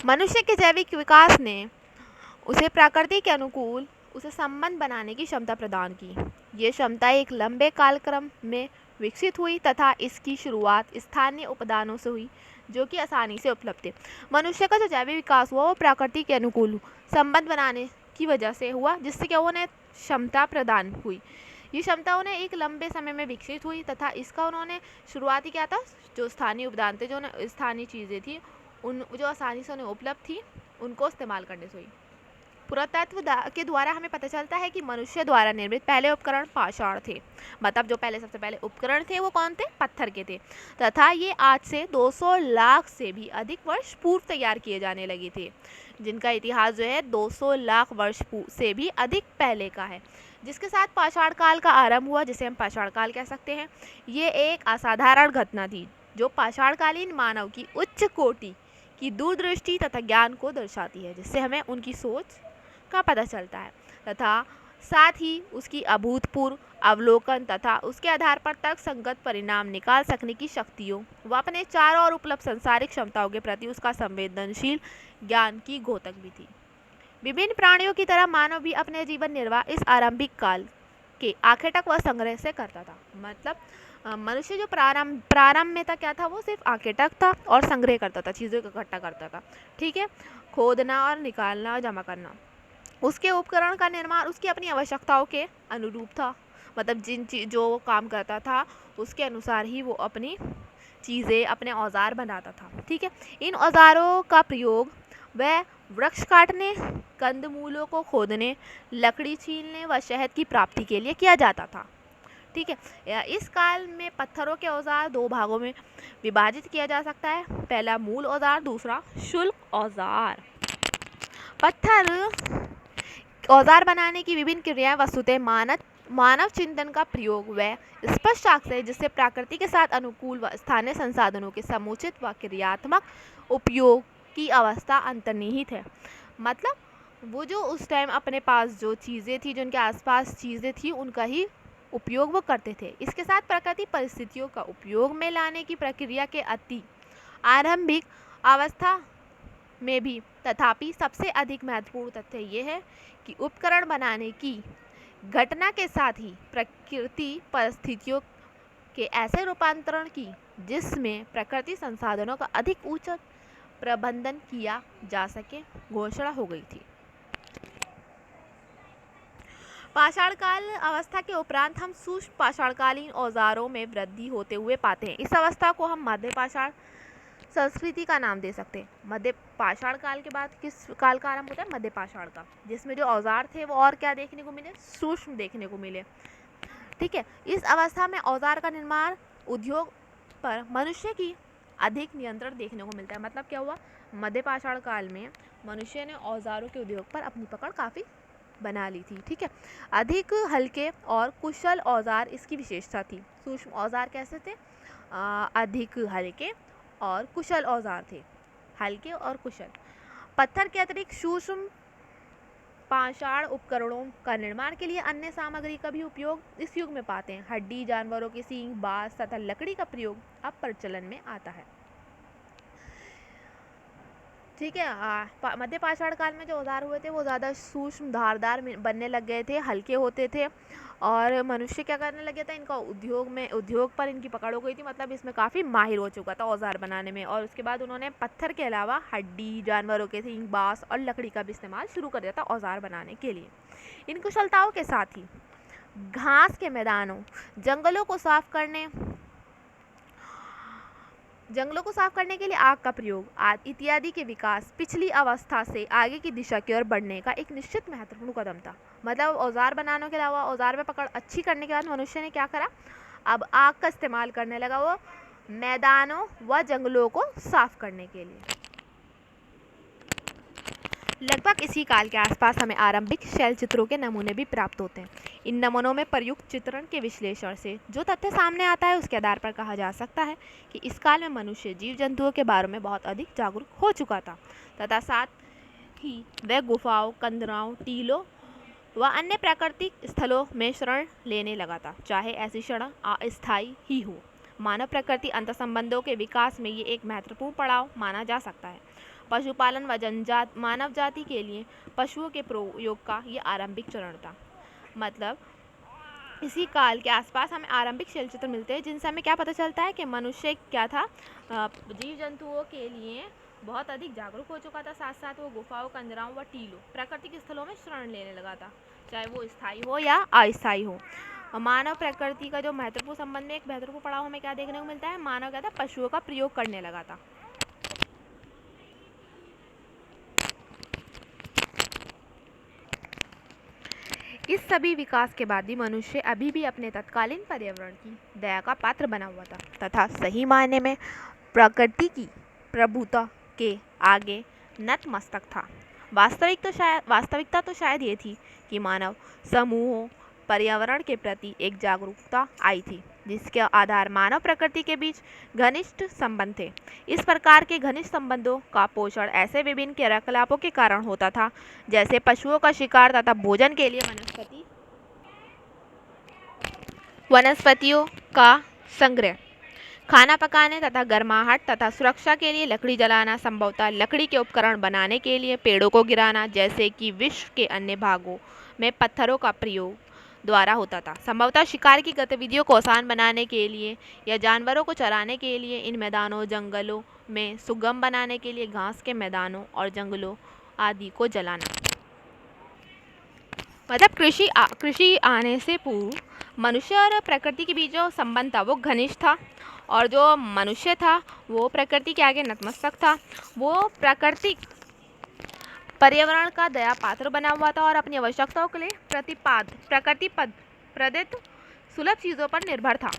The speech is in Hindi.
मनुष्य के जैविक विकास ने उसे प्रकृति के अनुकूल उसे संबंध बनाने की क्षमता प्रदान की। ये क्षमता एक लंबे कालक्रम में विकसित हुई तथा इसकी शुरुआत स्थानीय उपादानों से हुई जो कि आसानी से उपलब्ध थे। मनुष्य का जो जैविक विकास हुआ वो प्रकृति के अनुकूल संबंध बनाने की वजह से हुआ, जिससे क्या उन्हें क्षमता प्रदान हुई। ये क्षमता उन्हें एक लंबे समय में विकसित हुई तथा इसका उन्होंने शुरुआती क्या था, जो स्थानीय उपादान थे, जो स्थानीय चीज़ें थी, उन जो आसानी से उन्हें उपलब्ध थी, उनको इस्तेमाल करने से हुई। पुरातत्व के द्वारा हमें पता चलता है कि मनुष्य द्वारा निर्मित पहले उपकरण पाषाण थे। मतलब जो पहले सबसे पहले उपकरण थे वो कौन थे? पत्थर के थे तथा ये आज से 200 लाख से भी अधिक वर्ष पूर्व तैयार किए जाने लगे थे, जिनका इतिहास जो है 200 लाख वर्ष से भी अधिक पहले का है, जिसके साथ पाषाण काल का आरंभ हुआ, जिसे हम पाषाण काल कह सकते हैं। ये एक असाधारण घटना थी जो पाषाणकालीन मानव की उच्च कोटि की दूरदृष्टि तथा ज्ञान को दर्शाती है, जिससे हमें उनकी सोच का पता चलता है तथा साथ ही उसकी अभूतपूर्व अवलोकन तथा उसके आधार पर तर्क संगत परिणाम निकाल सकने की शक्तियों व अपने चारों ओर उपलब्ध सांसारिक क्षमताओं के प्रति उसका संवेदनशील ज्ञान की घोतक भी थी। विभिन्न प्राणियों की तरह मानव भी अपने जीवन निर्वाह इस आरंभिक काल के आखिर तक वह संग्रह से करता था। मतलब मनुष्य जो प्रारंभ में था क्या था, वो सिर्फ आखिर तक था और संग्रह करता था, चीज़ों को इकट्ठा करता था। ठीक है, खोदना और निकालना और जमा करना, उसके उपकरण का निर्माण उसकी अपनी आवश्यकताओं के अनुरूप था। मतलब जो काम करता था उसके अनुसार ही वो अपनी चीज़ें, अपने औजार बनाता था। ठीक है, इन औजारों का प्रयोग वह वृक्ष काटने, कंदमूलों को खोदने, लकड़ी छीलने व शहद की प्राप्ति के लिए किया जाता था। ठीक है, इस काल में पत्थरों के औजार दो भागों में विभाजित किया जा सकता है, पहला मूल औजार, दूसरा शुल्क औजार। पत्थर औजार बनाने की विभिन्न क्रियाएं वस्तुतः मानव चिंतन का प्रयोग व स्पष्ट साक्ष्य है, जिससे प्रकृति के साथ अनुकूल व स्थानीय संसाधनों के समुचित व क्रियात्मक उपयोग की अवस्था अंतर्निहित है। मतलब वो जो उस टाइम अपने पास जो चीज़ें थी, जो उनके आसपास चीज़ें थी, उनका ही उपयोग वो करते थे। इसके साथ प्रकृति परिस्थितियों का उपयोग में लाने की प्रक्रिया के अति आरंभिक अवस्था में भी, तथापि सबसे अधिक महत्वपूर्ण तथ्य ये है कि उपकरण बनाने की घटना के साथ ही प्रकृति परिस्थितियों के ऐसे रूपांतरण की जिसमें प्रकृति संसाधनों का अधिक उचित प्रबंधन किया जा सके घोषणा हो गई थी। पाषाणकाल अवस्था के उपरांत हम सूक्ष्म पाषाणकालीन औजारों में वृद्धि होते हुए पाते हैं। इस अवस्था को हम मध्य पाषाण संस्कृति का नाम दे सकते हैं। मध्य पाषाण काल के बाद किस काल का आरंभ होता है? मध्य पाषाण का, जिसमें जो औजार थे वो और क्या देखने को मिले? सूक्ष्म देखने को मिले। ठीक है, इस अवस्था में औजार का निर्माण उद्योग पर मनुष्य की अधिक नियंत्रण देखने को मिलता है। मतलब क्या हुआ, मध्य पाषाण काल में मनुष्य ने औजारों के उद्योग पर अपनी पकड़ काफ़ी बना ली थी। ठीक है, अधिक हल्के और कुशल औजार इसकी विशेषता थी। सूक्ष्म औजार कैसे थे? अधिक हल्के और कुशल औजार थे। हल्के और कुशल। पत्थर के अतिरिक्त सूक्ष्म पाषाण उपकरणों का निर्माण के लिए अन्य सामग्री का भी उपयोग इस युग में पाते हैं। हड्डी, जानवरों के सींग, बाँस तथा लकड़ी का प्रयोग अब प्रचलन में आता है। ठीक है, मध्य पाषाण काल में जो औजार हुए थे वो ज़्यादा सूक्ष्म, धारदार बनने लग गए थे, हल्के होते थे और मनुष्य क्या करने लगे था, इनका उद्योग पर इनकी पकड़ हो गई थी। मतलब इसमें काफ़ी माहिर हो चुका था औजार बनाने में। और उसके बाद उन्होंने पत्थर के अलावा हड्डी, जानवरों के सींग, बाँस और लकड़ी का भी इस्तेमाल शुरू कर दिया था औजार बनाने के लिए। इन कुशलताओं के साथ ही घास के मैदानों, जंगलों को साफ करने के लिए आग का प्रयोग आदि इत्यादि के विकास पिछली अवस्था से आगे की दिशा की ओर बढ़ने का एक निश्चित महत्वपूर्ण कदम था। मतलब औजार बनाने के अलावा औजार में पकड़ अच्छी करने के बाद मनुष्य ने क्या करा, अब आग का इस्तेमाल करने लगा, वो मैदानों व जंगलों को साफ करने के लिए। लगभग इसी काल के आसपास हमें आरंभिक शैल चित्रों के नमूने भी प्राप्त होते हैं। इन नमूनों में प्रयुक्त चित्रण के विश्लेषण से जो तथ्य सामने आता है उसके आधार पर कहा जा सकता है कि इस काल में मनुष्य जीव जंतुओं के बारे में बहुत अधिक जागरूक हो चुका था तथा साथ ही वह गुफाओं, कंदराओं, टीलों व अन्य प्राकृतिक स्थलों में शरण लेने लगा था, चाहे ऐसी शरण अस्थायी ही हो। मानव प्रकृति अंतर्संबंधों के विकास में ये एक महत्वपूर्ण पड़ाव माना जा सकता है। पशुपालन व जनजात मानव जाति के लिए पशुओं के प्रयोग का ये आरंभिक चरण था। मतलब इसी काल के आसपास हमें आरंभिक शैलचित्र मिलते हैं, जिनसे हमें क्या पता चलता है कि मनुष्य क्या था, जीव जंतुओं के लिए बहुत अधिक जागरूक हो चुका था। साथ साथ वो गुफाओं, कंदराओं व टीलों, प्राकृतिक स्थलों में शरण लेने लगा था, चाहे वो स्थायी हो या अस्थायी हो। मानव प्रकृति का जो महत्वपूर्ण संबंध में एक महत्वपूर्ण पड़ाव हमें क्या देखने को मिलता है, मानव क्या था, पशुओं का प्रयोग करने लगा था। इस सभी विकास के बाद भी मनुष्य अभी भी अपने तत्कालीन पर्यावरण की दया का पात्र बना हुआ था तथा सही मायने में प्रकृति की प्रभुता के आगे नतमस्तक था। वास्तविकता तो शायद ये थी कि मानव समूहों पर्यावरण के प्रति एक जागरूकता आई थी, जिसके आधार मानव प्रकृति के बीच घनिष्ठ संबंध थे। इस प्रकार के घनिष्ठ संबंधों का पोषण ऐसे विभिन्न क्रियाकलापों के कारण होता था, जैसे पशुओं का शिकार तथा भोजन के लिए वनस्पतियों का संग्रह, खाना पकाने तथा गर्माहट तथा सुरक्षा के लिए लकड़ी जलाना, संभवतः लकड़ी के उपकरण बनाने के लिए पेड़ों को गिराना, जैसे कि विश्व के अन्य भागों में पत्थरों का प्रयोग द्वारा होता था। संभवतः शिकार की गतिविधियों को आसान बनाने के लिए या जानवरों को चराने के लिए इन मैदानों, जंगलों में सुगम बनाने के लिए घास के मैदानों और जंगलों आदि को जलाना। मतलब कृषि आने से पूर्व मनुष्य और प्रकृति के बीच जो संबंध था वो घनिष्ठ था, और जो मनुष्य था वो प्रकृति के आगे नतमस्तक था। वो प्राकृतिक पर्यावरण का दया पात्र बना हुआ था और अपनी आवश्यकताओं के लिए प्रकृति प्रदत्त सुलभ चीज़ों पर निर्भर था।